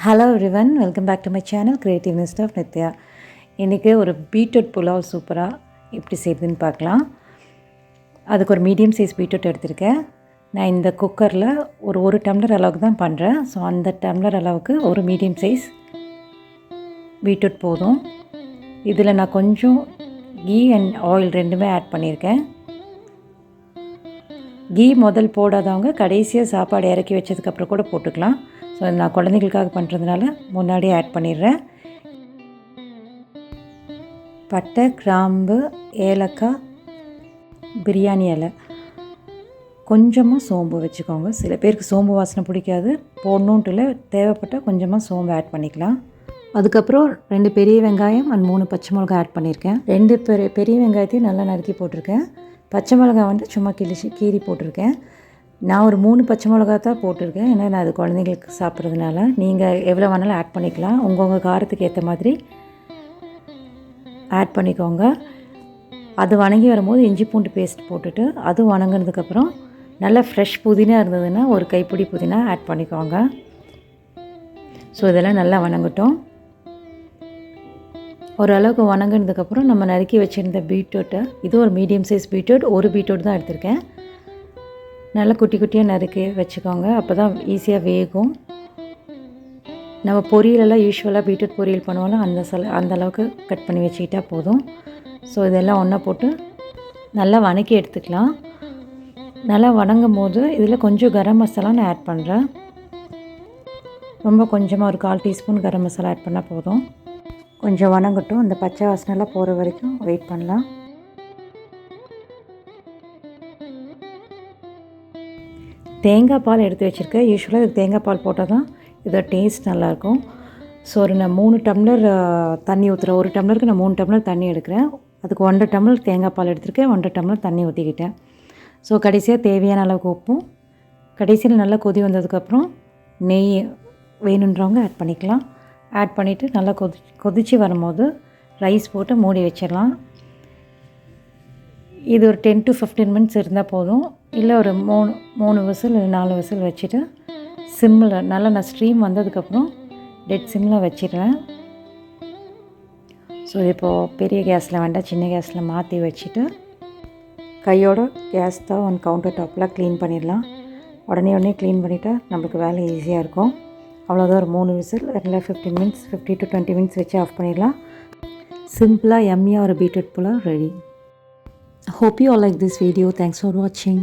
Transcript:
Hello everyone, welcome back to my channel creative mister of Nithya. இன்றைக்கி ஒரு beetroot pulao சூப்பராக எப்படி செய்யுதுன்னு பார்க்கலாம். அதுக்கு ஒரு மீடியம் சைஸ் பீட்ரூட் எடுத்திருக்கேன். நான் இந்த குக்கரில் ஒரு டம்ளர் அளவுக்கு தான் பண்ணுறேன். ஸோ அந்த டம்ளர் அளவுக்கு ஒரு மீடியம் சைஸ் பீட்ரூட் போதும். இதில் நான் கொஞ்சம் கீ அண்ட் ஆயில் ரெண்டுமே ஆட் பண்ணியிருக்கேன். கீ முதல் போடாதவங்க கடைசியாக சாப்பாடு இறக்கி வச்சதுக்கப்புறம் கூட போட்டுக்கலாம். ஸோ நான் குழந்தைகளுக்காக பண்ணுறதுனால முன்னாடியே ஆட் பண்ணிடுறேன். பட்டை, கிராம்பு, ஏலக்காய், பிரியாணி இலை, கொஞ்சமாக சோம்பு வச்சுக்கோங்க. சில பேருக்கு சோம்பு வாசனை பிடிக்காது, போடணுன்ட்டு இல்லை, தேவைப்பட்டால் கொஞ்சமாக சோம்பு ஆட் பண்ணிக்கலாம். அதுக்கப்புறம் 2 பெரிய வெங்காயம் அண்ட் 3 பச்சை மிளகாய் ஆட் பண்ணியிருக்கேன். 2 பெரிய வெங்காயத்தையும் நல்லா நறுக்கி போட்டிருக்கேன். பச்சை மிளகாய் சும்மா கீறி போட்டிருக்கேன். நான் ஒரு 3 பச்சை மிளகா தான் போட்டிருக்கேன். ஏன்னா நான் அது குழந்தைங்களுக்கு சாப்பிட்றதுனால. நீங்கள் எவ்வளோ வேணாலும் ஆட் பண்ணிக்கலாம். உங்கள் காரத்துக்கு ஏற்ற மாதிரி ஆட் பண்ணிக்கோங்க. அது வணங்கி வரும்போது இஞ்சி பூண்டு பேஸ்ட் போட்டுட்டு அது வணங்கினதுக்கப்புறம் நல்லா ஃப்ரெஷ் புதினா இருந்ததுன்னா ஒரு கைப்பிடி புதினா ஆட் பண்ணிக்கோங்க. ஸோ இதெல்லாம் நல்லா வணங்கட்டும். ஓரளவுக்கு வணங்கினதுக்கப்புறம் நம்ம நறுக்கி வச்சுருந்த பீட்ரூட்டை, இது ஒரு மீடியம் சைஸ் பீட்ரூட், ஒரு பீட்ரூட் தான் எடுத்திருக்கேன். நல்லா குட்டி குட்டியாக நறுக்கி வச்சுக்கோங்க. அப்போ தான் ஈஸியாக வேகும். நம்ம பொரியலெல்லாம் யூஸ்வலாக பீட்ரூட் பொரியல் பண்ணுவோம்ல, அந்த அளவுக்கு கட் பண்ணி வச்சுக்கிட்டால் போதும். ஸோ இதெல்லாம் ஒன்றா போட்டு நல்லா வணக்கி எடுத்துக்கலாம். நல்லா வணங்கும் போது இதில் கொஞ்சம் கரம் மசாலா நான் ஆட் பண்ணுறேன். ரொம்ப கொஞ்சமாக ஒரு 1/4 டீஸ்பூன் கரம் மசாலா ஆட் பண்ணால் போதும். கொஞ்சம் வணங்கட்டும். அந்த பச்சை வாசனைலாம் போகிற வரைக்கும் வெயிட் பண்ணலாம். தேங்காய் பால் எடுத்து வச்சுருக்கேன். யூஸ்வலாக இதுக்கு தேங்காய் பால் போட்டால் தான் இதோட டேஸ்ட் நல்லாயிருக்கும். ஸோ நான் 3 டம்ளர் தண்ணி ஊற்றுறேன். ஒரு டம்ளருக்கு நான் 3 டம்ளர் தண்ணி எடுக்கிறேன். அதுக்கு 1.5 டம்ளர் தேங்காய் பால் எடுத்துருக்கேன். 1.5 டம்ளர் தண்ணி ஊற்றிக்கிட்டேன். ஸோ கடைசியாக தேவையான அளவுக்கு உப்பும், கடைசியில் நல்லா கொதி வந்ததுக்கப்புறம் நெய் வேணுன்றவங்க ஆட் பண்ணிக்கலாம். ஆட் பண்ணிவிட்டு நல்லா கொதித்து வரும்போது ரைஸ் போட்டு மூடி வச்சிடலாம். இது ஒரு 10 to 15 மினிட்ஸ் இருந்தால் போதும். இல்லை ஒரு 3 விசில் இல்லை 4 விசில் வச்சுட்டு சிம்மில் நல்லா நான் ஸ்ட்ரீம் வந்ததுக்கப்புறம் டெட் சிம்மில் வச்சிடுறேன். ஸோ இப்போது பெரிய கேஸில் வேண்டாம், சின்ன கேஸில் மாற்றி வச்சுட்டு கையோட கேஸ் தான் கவுண்டர் டாப்லாம் க்ளீன் பண்ணிடலாம். உடனே க்ளீன் பண்ணிவிட்டா நம்மளுக்கு வேலை ஈஸியாக இருக்கும். அவ்வளோதான். ஒரு 3 விசில் இல்லை 15 மினிட்ஸ், 50 to 20 மினிட்ஸ் வச்சு ஆஃப் பண்ணிடலாம். சிம்பிளாக எம்மியாக ஒரு beetroot pulao ready. Hope you all like this video. Thanks for watching.